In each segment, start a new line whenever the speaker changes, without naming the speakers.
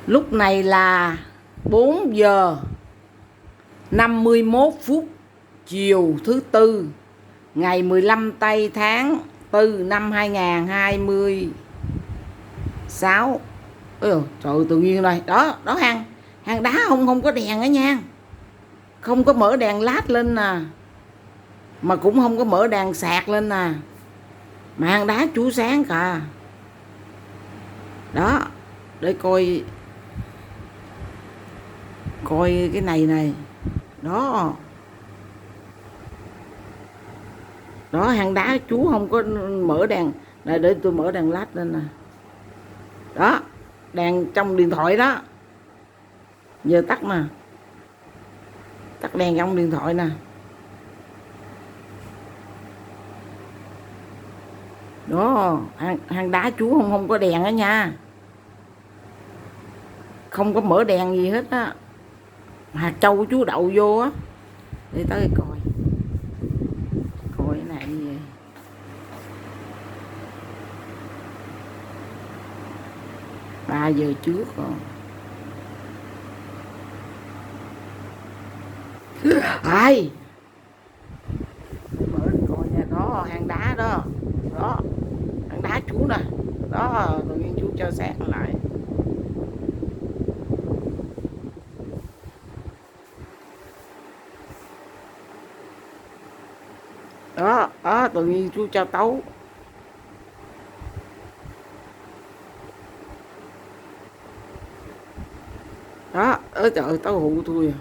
Lúc này là 4 giờ 51 phút chiều thứ Tư, ngày 15 tây tháng 4 năm 2026. Ôi trời, tự nhiên này, đó hang đá không có đèn á nha. Không có mở đèn led lên nè. Mà cũng không có mở đèn sạc lên nè. Mà hang đá chú sáng cả. Đó, để coi cái này. Đó. Đó, hang đá chú không có mở đèn. Đây, để tôi mở đèn led lên nè. Đó, đèn trong điện thoại đó. Giờ tắt nè. Tắt đèn trong điện thoại nè. Đó, hang đá chú không có đèn á nha. Không có mở đèn gì hết á. Hạt châu chú đậu vô á. Để tới coi cái này gì vậy? 3 giờ trước rồi. Ai mở coi nha. Đó, hang đá đó. Đó, hang đá chú nè. Đó, tự nhiên chú cho sáng lại. Đó, đó, tự nhiên chú cho tấu. Đó, ơi trời ơi, tấu hụ tôi à.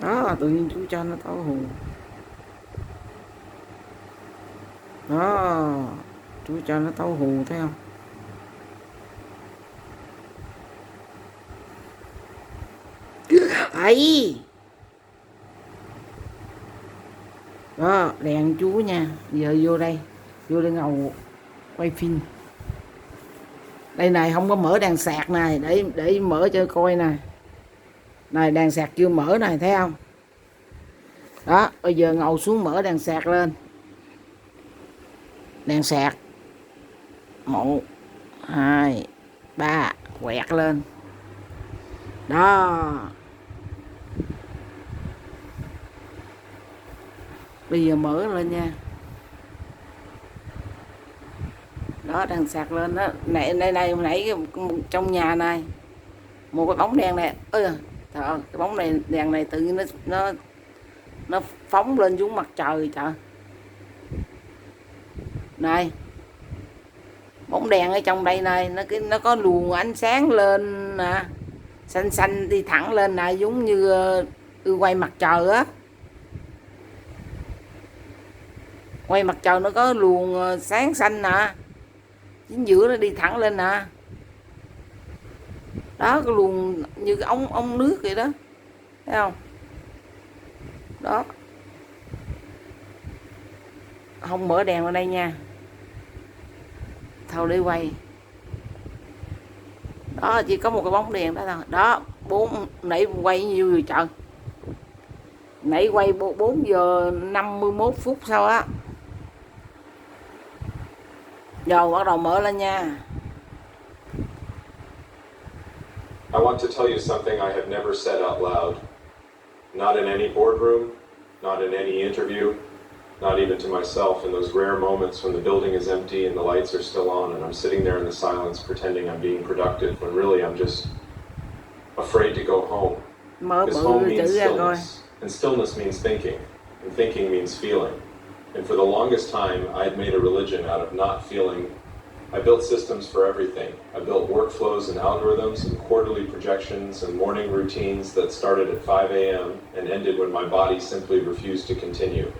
Đó, tự nhiên chú cho nó tấu hù. Đó, chú cho nó tấu hù, thấy không? Ấy. Đó, đèn chú nha. Giờ vô đây ngầu quay phim. Đây này, không có mở đèn sạc này, để mở cho coi nè. Này, đèn sạc chưa mở này, thấy không? Đó, bây giờ ngồi xuống mở đèn sạc lên. Đèn sạc 1 2 3 quẹt lên. Đó. Bây giờ mở lên nha. Đó, đèn sạc lên đó. Này nãy trong nhà này một cái bóng đèn này. Ơi trời ơi, cái bóng này, đèn này tự nhiên nó phóng lên xuống mặt trời trời. Này, bóng đèn ở trong đây này, nó có luồng ánh sáng lên nè, xanh đi thẳng lên nè, giống như quay mặt trời á. Quay mặt trời nó có luồng sáng xanh nè, chính giữa nó đi thẳng lên nè. Đó, cái luồng như cái ống nước vậy đó, thấy không? Đó, không mở đèn vào đây nha. Thôi để quay. Đó, chỉ có một cái bóng đèn đó thôi. Đó, nãy quay nhiêu rồi trời. Nãy quay 4 giờ 51 phút sau á. Giờ bắt đầu mở lên nha.
I want to tell you something I have never said out loud. Not in any boardroom, not in any interview, not even to myself in those rare moments when the building is empty and the lights are still on and I'm sitting there in the silence pretending I'm being productive when really I'm just afraid to go home. Because home means stillness, and stillness means thinking, and thinking means feeling. And for the longest time, I had made a religion out of not feeling. I built systems for everything. I built workflows and algorithms and quarterly projections and morning routines that started at 5 a.m. and ended when my body simply refused to continue.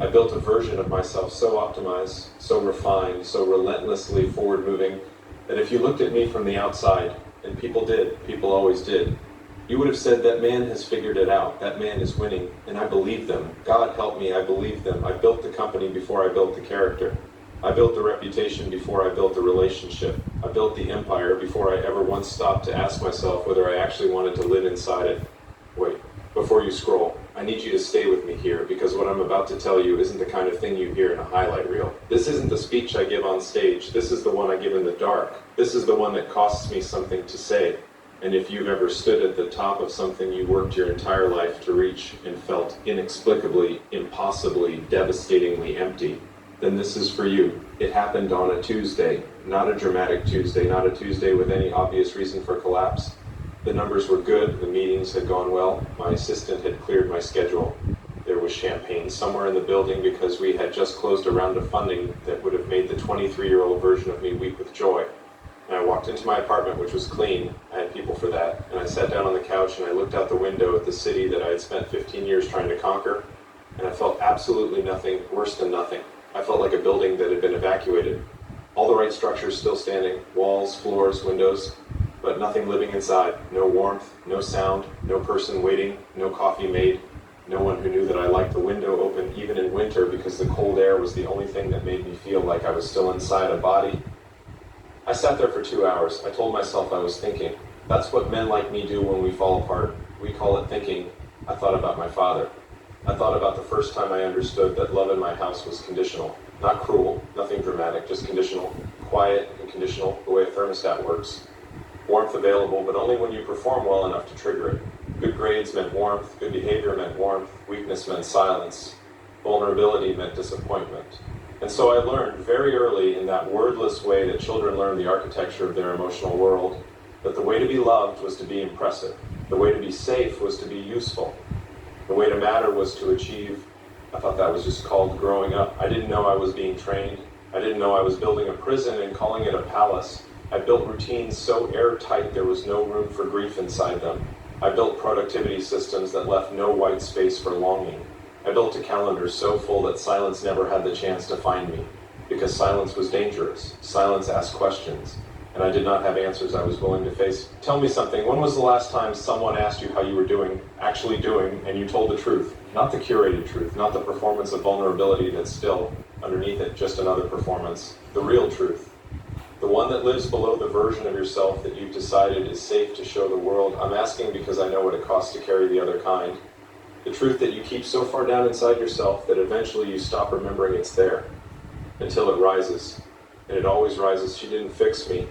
I built a version of myself so optimized, so refined, so relentlessly forward-moving, that if you looked at me from the outside, and people always did, you would have said that man has figured it out, that man is winning, and I believed them. God help me, I believed them. I built the company before I built the character. I built the reputation before I built the relationship. I built the empire before I ever once stopped to ask myself whether I actually wanted to live inside it. Wait, before you scroll, I need you to stay with me here because what I'm about to tell you isn't the kind of thing you hear in a highlight reel. This isn't the speech I give on stage. This is the one I give in the dark. This is the one that costs me something to say. And if you've ever stood at the top of something you worked your entire life to reach and felt inexplicably, impossibly, devastatingly empty, then this is for you. It happened on a Tuesday, not a dramatic Tuesday, not a Tuesday with any obvious reason for collapse. The numbers were good, the meetings had gone well, my assistant had cleared my schedule. There was champagne somewhere in the building because we had just closed a round of funding that would have made the 23-year-old version of me weep with joy. And I walked into my apartment, which was clean. I had people for that. And I sat down on the couch and I looked out the window at the city that I had spent 15 years trying to conquer. And I felt absolutely nothing, worse than nothing. I felt like a building that had been evacuated. All the right structures still standing, walls, floors, windows, but nothing living inside. No warmth, no sound, no person waiting, no coffee made. No one who knew that I liked the window open even in winter because the cold air was the only thing that made me feel like I was still inside a body. I sat there for 2 hours. I told myself I was thinking. That's what men like me do when we fall apart. We call it thinking. I thought about my father. I thought about the first time I understood that love in my house was conditional. Not cruel, nothing dramatic, just conditional. Quiet and conditional, the way a thermostat works. Warmth available, but only when you perform well enough to trigger it. Good grades meant warmth, good behavior meant warmth, weakness meant silence. Vulnerability meant disappointment. And so I learned very early in that wordless way that children learn the architecture of their emotional world, that the way to be loved was to be impressive. The way to be safe was to be useful. The way to matter was to achieve. I thought that was just called growing up. I didn't know I was being trained. I didn't know I was building a prison and calling it a palace. I built routines so airtight there was no room for grief inside them. I built productivity systems that left no white space for longing. I built a calendar so full that silence never had the chance to find me, because silence was dangerous. Silence asked questions, and I did not have answers I was willing to face. Tell me something. When was the last time someone asked you how you were doing, actually doing, and you told the truth? Not the curated truth, not the performance of vulnerability that's still, underneath it, just another performance. The real truth. The one that lives below the version of yourself that you've decided is safe to show the world. I'm asking because I know what it costs to carry the other kind. The truth that you keep so far down inside yourself that eventually you stop remembering it's there. Until it rises. And it always rises. She didn't fix me.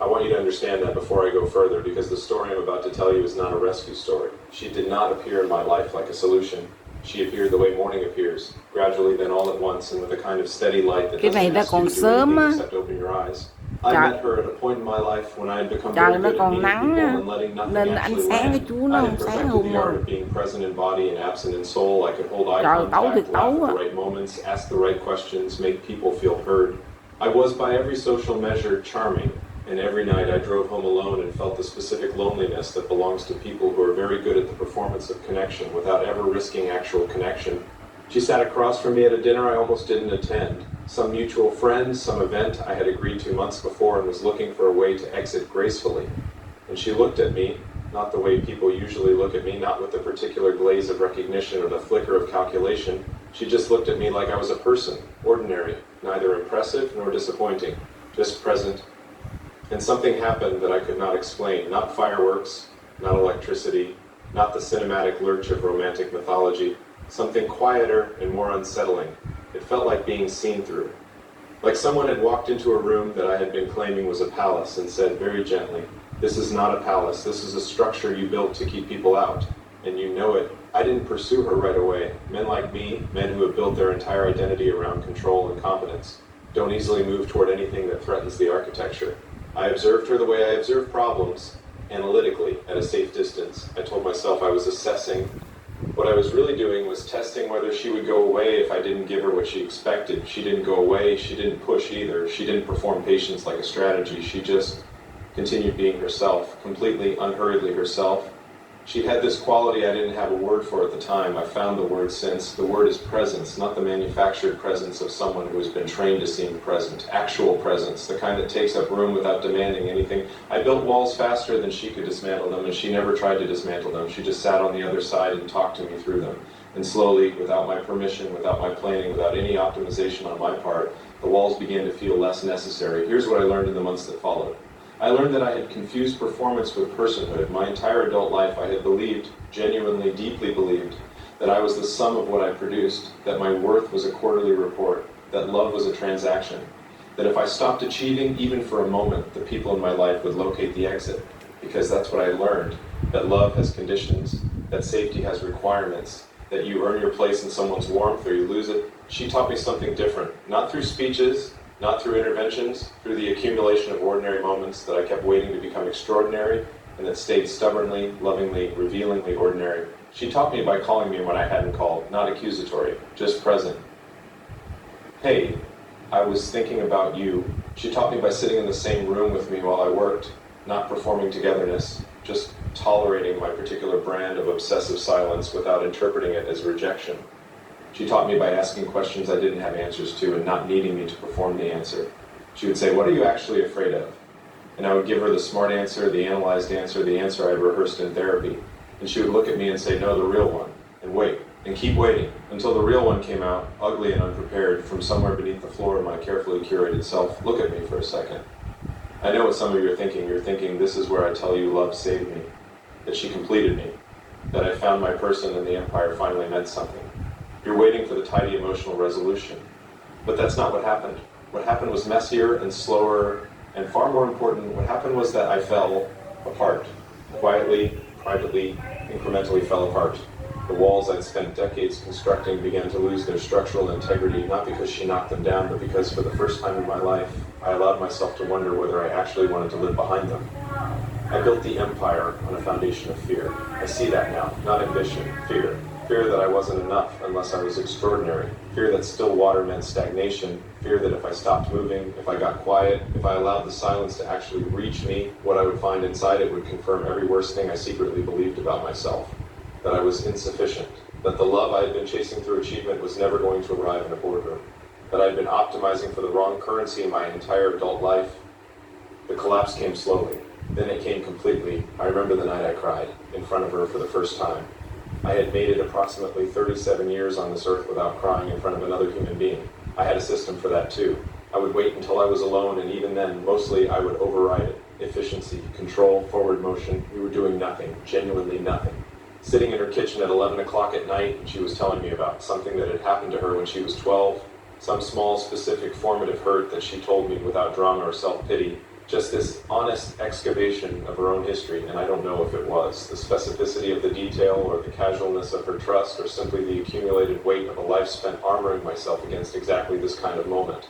I want you to understand that before I go further, because the story I'm about to tell you is not a rescue story. She did not appear in my life like a solution. She appeared the way morning appears, gradually, then all at once, and with a kind of steady light that
Cái này
doesn't
nó
ask you
còn
to do
sớm
anything
á.
except open your eyes. I
Trời-
met her at a point in my life when I had become
Trời
very
nó
good at
còn
meeting
nắng
people
á,
and letting nothing
nên ánh
actually
sáng cái
land.
chú
I
nó
had
không sáng
perfected
không
the art
mà.
of being present in body and absent in soul. I could hold eye
Trời, tấu thì
contact, laugh
tấu
at
á.
the right moments, ask the right questions, make people feel heard. I was, by every social measure, charming. And every night I drove home alone and felt the specific loneliness that belongs to people who are very good at the performance of connection without ever risking actual connection. She sat across from me at a dinner I almost didn't attend. Some mutual friend, some event I had agreed to months before and was looking for a way to exit gracefully. And she looked at me, not the way people usually look at me, not with the particular glaze of recognition or the flicker of calculation. She just looked at me like I was a person, ordinary, neither impressive nor disappointing, just present. And something happened that I could not explain. Not fireworks, not electricity, not the cinematic lurch of romantic mythology. Something quieter and more unsettling. It felt like being seen through. Like someone had walked into a room that I had been claiming was a palace and said very gently, "This is not a palace. This is a structure you built to keep people out. And you know it." I didn't pursue her right away. Men like me, men who have built their entire identity around control and competence, don't easily move toward anything that threatens the architecture. I observed her the way I observe problems, analytically, at a safe distance. I told myself I was assessing. What I was really doing was testing whether she would go away if I didn't give her what she expected. She didn't go away, she didn't push either. She didn't perform patience like a strategy. She just continued being herself, completely, unhurriedly herself. She'd had this quality I didn't have a word for at the time. I found the word since. The word is presence, not the manufactured presence of someone who has been trained to seem present. Actual presence, the kind that takes up room without demanding anything. I built walls faster than she could dismantle them, and she never tried to dismantle them. She just sat on the other side and talked to me through them. And slowly, without my permission, without my planning, without any optimization on my part, the walls began to feel less necessary. Here's what I learned in the months that followed. I learned that I had confused performance with personhood. My entire adult life I had believed, genuinely, deeply believed, that I was the sum of what I produced, that my worth was a quarterly report, that love was a transaction, that if I stopped achieving even for a moment, the people in my life would locate the exit, because that's what I learned, that love has conditions, that safety has requirements, that you earn your place in someone's warmth or you lose it. She taught me something different, not through speeches, not through interventions, through the accumulation of ordinary moments that I kept waiting to become extraordinary and that stayed stubbornly, lovingly, revealingly ordinary. She taught me by calling me when I hadn't called, not accusatory, just present. Hey, I was thinking about you. She taught me by sitting in the same room with me while I worked, not performing togetherness, just tolerating my particular brand of obsessive silence without interpreting it as rejection. She taught me by asking questions I didn't have answers to and not needing me to perform the answer. She would say, "What are you actually afraid of?" And I would give her the smart answer, the analyzed answer, the answer I'd rehearsed in therapy. And she would look at me and say, "No, the real one," and wait, and keep waiting, until the real one came out, ugly and unprepared, from somewhere beneath the floor of my carefully curated self. Look at me for a second. I know what some of you are thinking. You're thinking, this is where I tell you love saved me, that she completed me, that I found my person and the empire finally meant something. You're waiting for the tidy emotional resolution. But that's not what happened. What happened was messier and slower, and far more important, what happened was that I fell apart. Quietly, privately, incrementally fell apart. The walls I'd spent decades constructing began to lose their structural integrity, not because she knocked them down, but because for the first time in my life, I allowed myself to wonder whether I actually wanted to live behind them. I built the empire on a foundation of fear. I see that now, not ambition, fear. Fear that I wasn't enough unless I was extraordinary. Fear that still water meant stagnation. Fear that if I stopped moving, if I got quiet, if I allowed the silence to actually reach me, what I would find inside it would confirm every worst thing I secretly believed about myself. That I was insufficient. That the love I had been chasing through achievement was never going to arrive in a boardroom. That I had been optimizing for the wrong currency in my entire adult life. The collapse came slowly. Then it came completely. I remember the night I cried in front of her for the first time. I had made it approximately 37 years on this earth without crying in front of another human being. I had a system for that too. I would wait until I was alone, and even then, mostly I would override it. Efficiency, control, forward motion. We were doing nothing, genuinely nothing. Sitting in her kitchen at 11 o'clock at night, and she was telling me about something that had happened to her when she was 12, some small, specific, formative hurt that she told me without drama or self-pity. Just this honest excavation of her own history, and I don't know if it was the specificity of the detail or the casualness of her trust or simply the accumulated weight of a life spent armoring myself against exactly this kind of moment.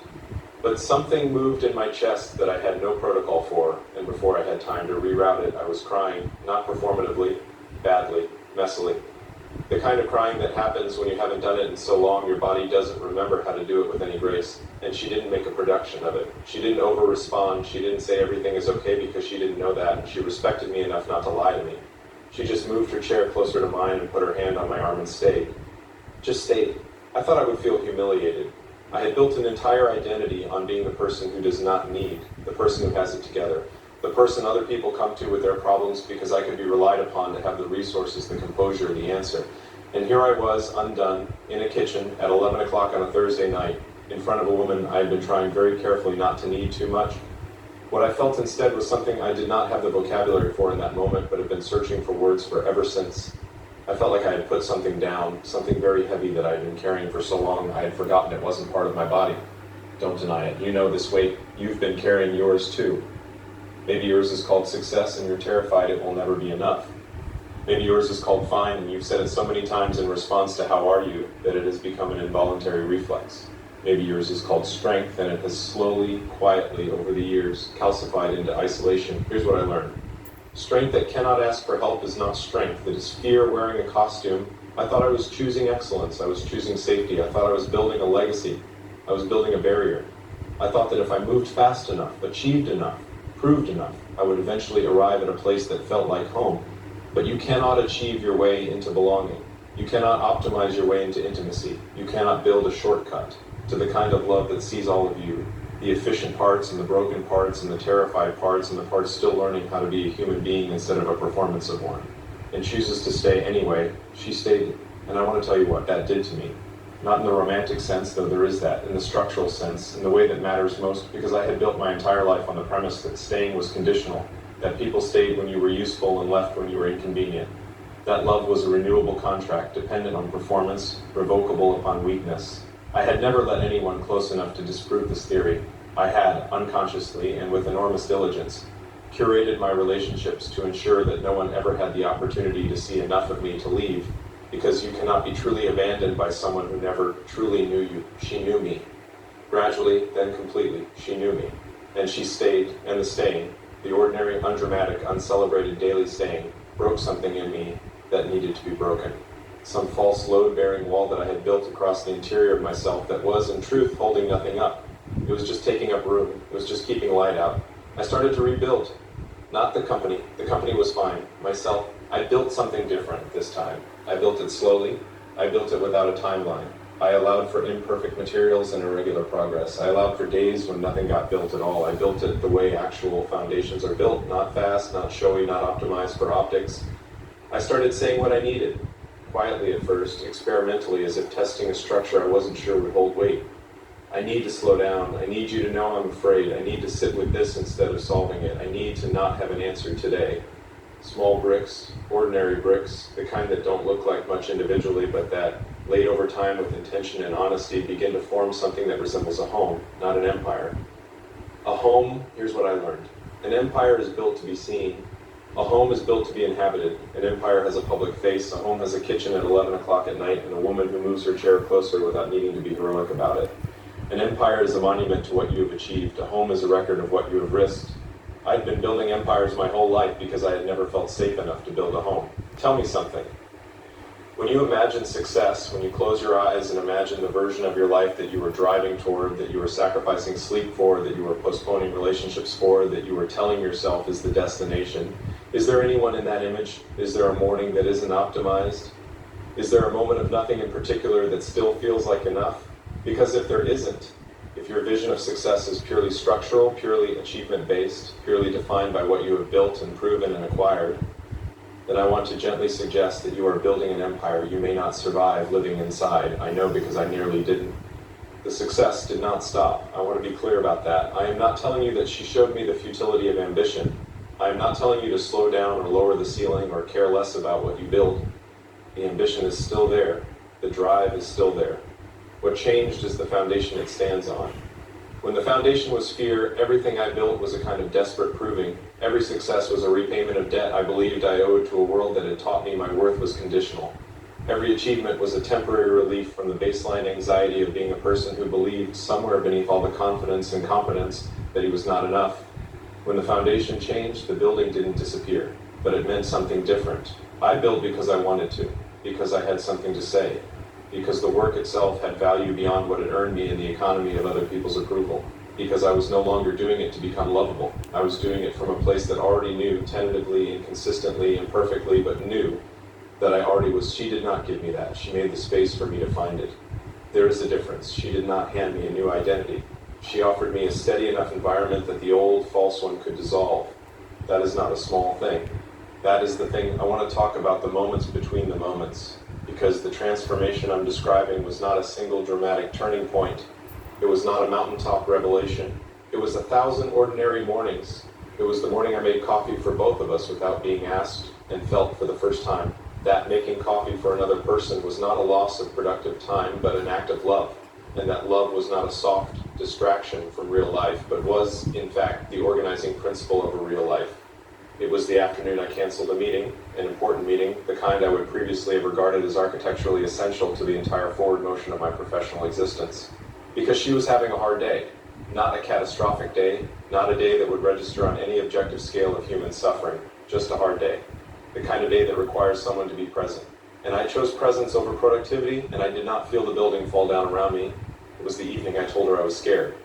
But something moved in my chest that I had no protocol for, and before I had time to reroute it, I was crying, not performatively, badly, messily. The kind of crying that happens when you haven't done it in so long your body doesn't remember how to do it with any grace. And she didn't make a production of it. She didn't over-respond. She didn't say everything is okay because she didn't know that. She respected me enough not to lie to me. She just moved her chair closer to mine and put her hand on my arm and stayed. Just stayed. I thought I would feel humiliated. I had built an entire identity on being the person who does not need, the person who has it together, the person other people come to with their problems because I could be relied upon to have the resources, the composure, the answer. And here I was, undone, in a kitchen at 11 o'clock on a Thursday night, in front of a woman I had been trying very carefully not to need too much. What I felt instead was something I did not have the vocabulary for in that moment, but have been searching for words for ever since. I felt like I had put something down, something very heavy that I had been carrying for so long I had forgotten it wasn't part of my body. Don't deny it. You know this weight. You've been carrying yours too. Maybe yours is called success and you're terrified it will never be enough. Maybe yours is called fine and you've said it so many times in response to how are you that it has become an involuntary reflex. Maybe yours is called strength and it has slowly, quietly over the years calcified into isolation. Here's what I learned. Strength that cannot ask for help is not strength. It is fear wearing a costume. I thought I was choosing excellence. I was choosing safety. I thought I was building a legacy. I was building a barrier. I thought that if I moved fast enough, achieved enough, proved enough, I would eventually arrive at a place that felt like home. But you cannot achieve your way into belonging. You cannot optimize your way into intimacy. You cannot build a shortcut to the kind of love that sees all of you, the efficient parts and the broken parts and the terrified parts and the parts still learning how to be a human being instead of a performance of one, and chooses to stay anyway. She stayed, and I want to tell you what that did to me. Not in the romantic sense, though there is that, in the structural sense, in the way that matters most, because I had built my entire life on the premise that staying was conditional, that people stayed when you were useful and left when you were inconvenient. That love was a renewable contract, dependent on performance, revocable upon weakness. I had never let anyone close enough to disprove this theory. I had, unconsciously and with enormous diligence, curated my relationships to ensure that no one ever had the opportunity to see enough of me to leave, because you cannot be truly abandoned by someone who never truly knew you. She knew me. Gradually, then completely, she knew me. And she stayed, and the staying, the ordinary, undramatic, uncelebrated daily staying, broke something in me that needed to be broken. Some false load-bearing wall that I had built across the interior of myself that was, in truth, holding nothing up. It was just taking up room. It was just keeping light out. I started to rebuild. Not the company. The company was fine. Myself, I built something different this time. I built it slowly. I built it without a timeline. I allowed for imperfect materials and irregular progress. I allowed for days when nothing got built at all. I built it the way actual foundations are built, not fast, not showy, not optimized for optics. I started saying what I needed, quietly at first, experimentally, as if testing a structure I wasn't sure would hold weight. I need to slow down. I need you to know I'm afraid. I need to sit with this instead of solving it. I need to not have an answer today. Small bricks, ordinary bricks, the kind that don't look like much individually, but that, laid over time with intention and honesty, begin to form something that resembles a home, not an empire. A home, here's what I learned. An empire is built to be seen. A home is built to be inhabited. An empire has a public face. A home has a kitchen at 11 o'clock at night and a woman who moves her chair closer without needing to be heroic about it. An empire is a monument to what you have achieved. A home is a record of what you have risked. I'd been building empires my whole life because I had never felt safe enough to build a home. Tell me something. When you imagine success, when you close your eyes and imagine the version of your life that you were driving toward, that you were sacrificing sleep for, that you were postponing relationships for, that you were telling yourself is the destination, is there anyone in that image? Is there a morning that isn't optimized? Is there a moment of nothing in particular that still feels like enough? Because if there isn't, if your vision of success is purely structural, purely achievement-based, purely defined by what you have built and proven and acquired, then I want to gently suggest that you are building an empire you may not survive living inside. I know because I nearly didn't. The success did not stop. I want to be clear about that. I am not telling you that she showed me the futility of ambition. I am not telling you to slow down or lower the ceiling or care less about what you build. The ambition is still there. The drive is still there. What changed is the foundation it stands on. When the foundation was fear, everything I built was a kind of desperate proving. Every success was a repayment of debt I believed I owed to a world that had taught me my worth was conditional. Every achievement was a temporary relief from the baseline anxiety of being a person who believed somewhere beneath all the confidence and competence that he was not enough. When the foundation changed, the building didn't disappear, but it meant something different. I built because I wanted to, because I had something to say, because the work itself had value beyond what it earned me in the economy of other people's approval, because I was no longer doing it to become lovable. I was doing it from a place that already knew, tentatively, inconsistently, imperfectly, but knew that I already was. She did not give me that. She made the space for me to find it. There is a difference. She did not hand me a new identity. She offered me a steady enough environment that the old, false one could dissolve. That is not a small thing. That is the thing. I want to talk about the moments between the moments, because the transformation I'm describing was not a single dramatic turning point. It was not a mountaintop revelation. It was 1,000 ordinary mornings. It was the morning I made coffee for both of us without being asked and felt for the first time. That making coffee for another person was not a loss of productive time, but an act of love. And that love was not a soft distraction from real life, but was, in fact, the organizing principle of a real life. It was the afternoon I canceled a meeting, an important meeting, the kind I would previously have regarded as architecturally essential to the entire forward motion of my professional existence. Because she was having a hard day, not a catastrophic day, not a day that would register on any objective scale of human suffering, just a hard day. The kind of day that requires someone to be present. And I chose presence over productivity, and I did not feel the building fall down around me. It was the evening I told her I was scared.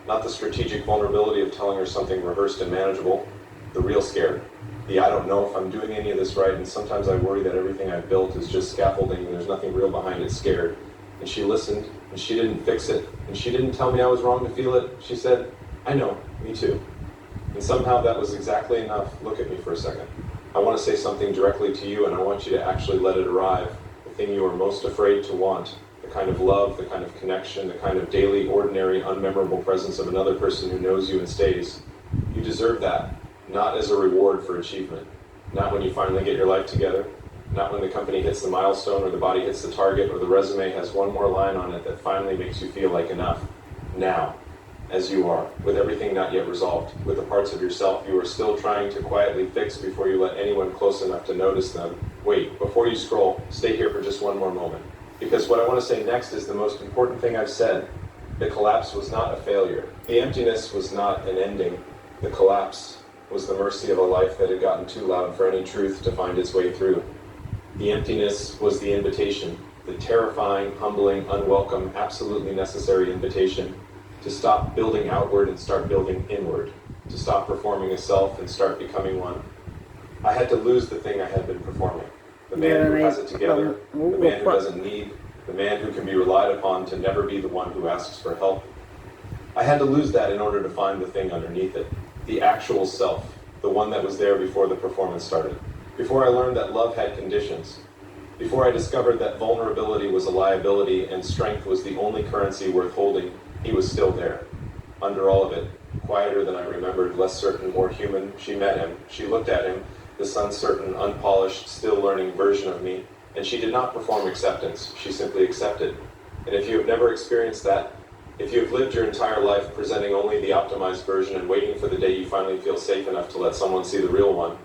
Not the strategic vulnerability of telling her something rehearsed and manageable, the real scared. The I don't know if I'm doing any of this right, and sometimes I worry that everything I've built is just scaffolding and there's nothing real behind it, scared. And she listened, and she didn't fix it, and she didn't tell me I was wrong to feel it. She said, I know, me too. And somehow that was exactly enough. Look at me for a second. I want to say something directly to you, and I want you to actually let it arrive. The thing you are most afraid to want, the kind of love, the kind of connection, the kind of daily, ordinary, unmemorable presence of another person who knows you and stays. You deserve that, not as a reward for achievement, not when you finally get your life together, not when the company hits the milestone or the body hits the target or the resume has one more line on it that finally makes you feel like enough. Now, as you are, with everything not yet resolved, with the parts of yourself you are still trying to quietly fix before you let anyone close enough to notice them. Wait, before you scroll, stay here for just one more moment. Because what I want to say next is the most important thing I've said. The collapse was not a failure. The emptiness was not an ending. The collapse was the mercy of a life that had gotten too loud for any truth to find its way through. The emptiness was the invitation, the terrifying, humbling, unwelcome, absolutely necessary invitation to stop building outward and start building inward, to stop performing a self and start becoming one. I had to lose the thing I had been performing. The man who has it together, the man who doesn't need, the man who can be relied upon to never be the one who asks for help. I had to lose that in order to find the thing underneath it, the actual self, the one that was there before the performance started. Before I learned that love had conditions, before I discovered that vulnerability was a liability and strength was the only currency worth holding, he was still there. Under all of it, quieter than I remembered, less certain, more human, she met him. She looked at him, this uncertain, unpolished, still learning version of me, and she did not perform acceptance, she simply accepted. And if you have never experienced that, if you have lived your entire life presenting only the optimized version and waiting for the day you finally feel safe enough to let someone see the real one,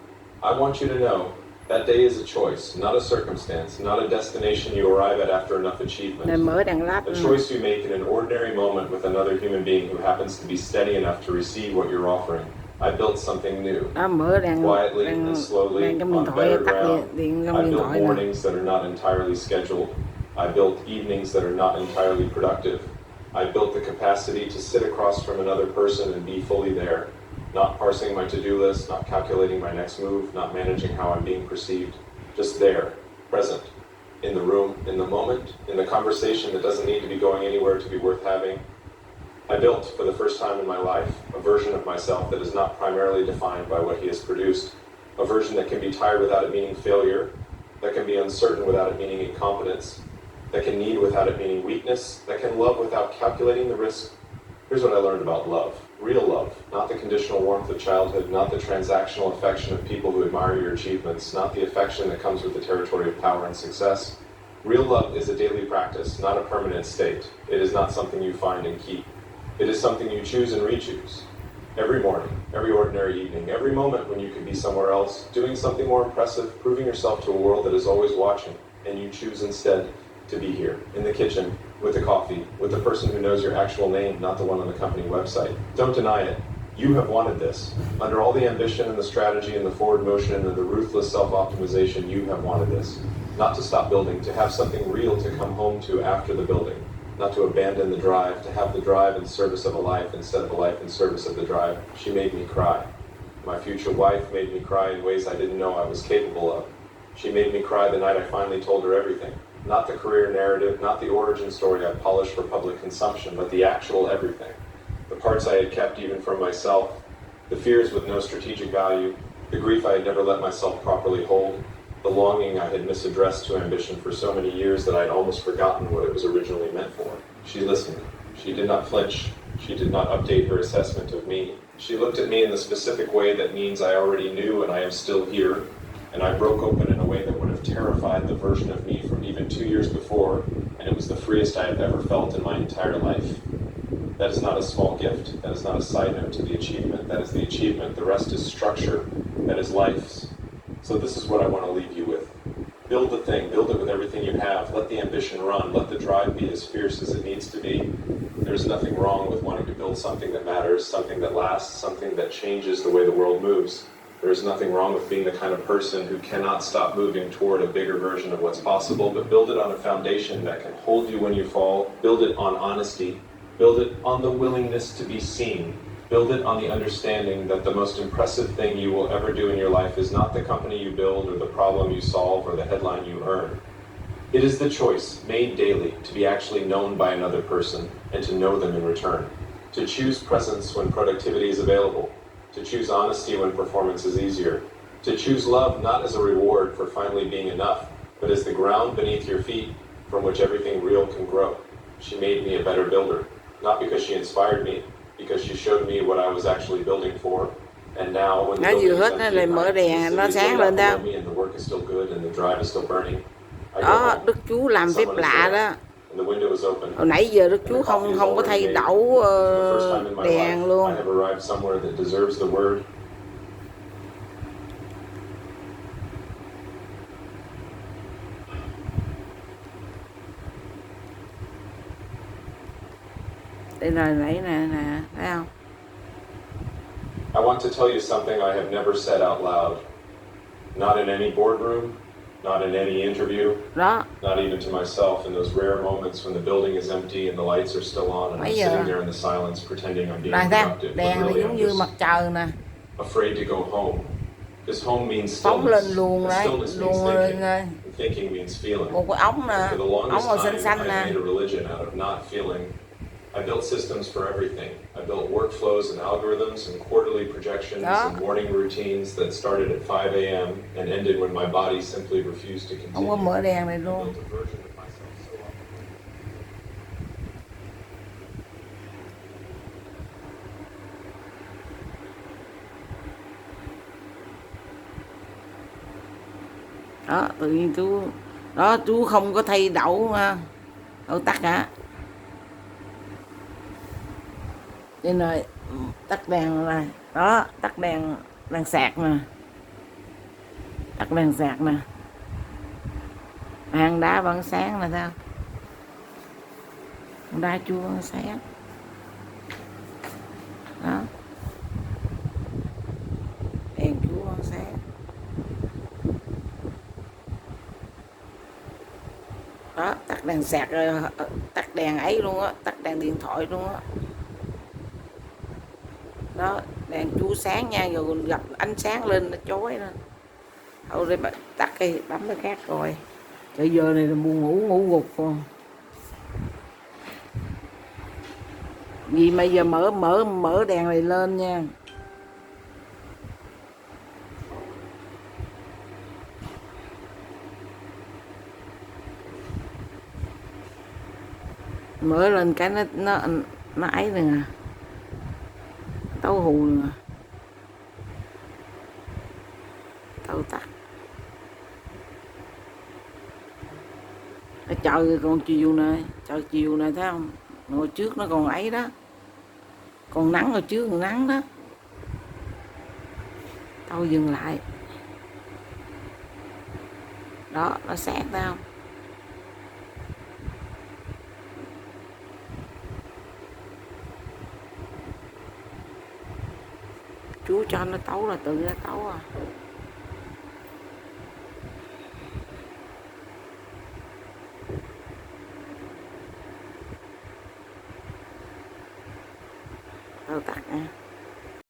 I want you to know that day is a choice, not a circumstance, not a destination you arrive at after enough achievement. A choice you make in an ordinary moment with another human being who happens to be steady enough to receive what you're offering. I built something new, quietly and slowly, on better ground. I built mornings that are not entirely scheduled. I built evenings that are not entirely productive. I built the capacity to sit across from another person and be fully there. Not parsing my to-do list, not calculating my next move, not managing how I'm being perceived. Just there, present, in the room, in the moment, in the conversation that doesn't need to be going anywhere to be worth having. I built, for the first time in my life, a version of myself that is not primarily defined by what he has produced. A version that can be tired without it meaning failure, that can be uncertain without it meaning incompetence, that can need without it meaning weakness, that can love without calculating the risk. Here's what I learned about love. Real love, not the conditional warmth of childhood, not the transactional affection of people who admire your achievements, not the affection that comes with the territory of power and success. Real love is a daily practice, not a permanent state. It is not something you find and keep. It is something you choose and re-choose. Every morning, every ordinary evening, every moment when you could be somewhere else, doing something more impressive, proving yourself to a world that is always watching, and you choose instead to be here, in the kitchen, with the coffee, with the person who knows your actual name, not the one on the company website. Don't deny it. You have wanted this. Under all the ambition and the strategy and the forward motion and the ruthless self-optimization, you have wanted this. Not to stop building, to have something real to come home to after the building. Not to abandon the drive, to have the drive in service of a life instead of a life in service of the drive. She made me cry. My future wife made me cry in ways I didn't know I was capable of. She made me cry the night I finally told her everything. Not the career narrative, not the origin story I polished for public consumption, but the actual everything. The parts I had kept even from myself, the fears with no strategic value, the grief I had never let myself properly hold, the longing I had misaddressed to ambition for so many years that I had almost forgotten what it was originally meant for. She listened. She did not flinch. She did not update her assessment of me. She looked at me in the specific way that means I already knew and I am still here, and I broke open in a way that would have terrified the version of me from even 2 years before, and it was the freest I have ever felt in my entire life. That is not a small gift. That is not a side note to the achievement. That is the achievement. The rest is structure. That is life's. So this is what I want to leave you with. Build the thing. Build it with everything you have. Let the ambition run. Let the drive be as fierce as it needs to be. There's nothing wrong with wanting to build something that matters, something that lasts, something that changes the way the world moves. There is nothing wrong with being the kind of person who cannot stop moving toward a bigger version of what's possible, but build it on a foundation that can hold you when you fall. Build it on honesty. Build it on the willingness to be seen. Build it on the understanding that the most impressive thing you will ever do in your life is not the company you build or the problem you solve or the headline you earn. It is the choice, made daily, to be actually known by another person and to know them in return. To choose presence when productivity is available. To choose honesty when performance is easier. To choose love not as a reward for finally being enough, but as the ground beneath your feet from which everything real can grow. She made me a better builder, not because she inspired me, because she showed me what I was actually building for, And now, when the
Nó
building
vừa
is
hết nó
empty
lại
at
mở
night, the
đèn
city
nó
is
sáng
laid
lên
out
đó.
below me, and the work is still good, and the drive is still burning. I go
Đó,
home.
Đức Chúa làm phép
Someone is
lạ
there,
đó.
and the window is open,
Hồi nãy giờ Đức
and the
Chúa
coffee
không
is
không có
already
thay
made.
đổ
For the first time in my life,
đèn luôn.
I have arrived somewhere that deserves the word.
Đây là nãy nè, thấy không?
I want to tell you something I have never said out loud. Not in any boardroom, not in any interview,
Đó,
not even to myself in those rare moments when the building is empty and the lights are still on and
bây
I'm
giờ
sitting there in the silence pretending I'm being
này thấy không?
productive, but
Đèn này
really
giống
I'm
như mặt
just
trời nè,
afraid to go home. Because home means
phóng lên
stillness,
luôn
and
đấy,
stillness means
luôn
thinking,
lên
and thinking means feeling.
một cái ống nè,
And for the
ống
longest
màu
time,
xanh xanh
I
nè.
made a religion out of not feeling. I built systems for everything. I built workflows and algorithms and quarterly projections
Đó,
and morning routines that started at 5 a.m. and ended when my body simply refused to
không có
continue.
mở đèn này
I
luôn.
built a version of myself so
Đó, tự nhiên chú, đó chú không có thay đậu đậu tắt hả? Đây này, tắt đèn này, đó, tắt đèn, đèn sạc nè, tắt đèn sạc nè, hang đá vẫn sáng nè, thấy không? Hang đá chú vẫn sáng, đó, đèn chú vẫn sáng, đó, tắt đèn sạc rồi, tắt đèn ấy luôn á, tắt đèn điện thoại luôn á. Đó, đèn chú sáng nha, rồi gặp ánh sáng lên nó chói lên. Thôi đây tắt cái bấm cái khác rồi. Trời giờ này là buồn ngủ, ngủ gục rồi. Vì bây giờ mở đèn này lên nha. Mở lên cái nó ấy nè, tấu hù nè, tấu tắt. Cái trời còn chiều này, trời chiều này thấy không? Hồi trước nó còn ấy đó, còn nắng hồi trước còn nắng đó. Tao dừng lại. Đó, nó sáng thấy không? Chú cho nó tấu là tự nó tấu à. Tao tắt nha.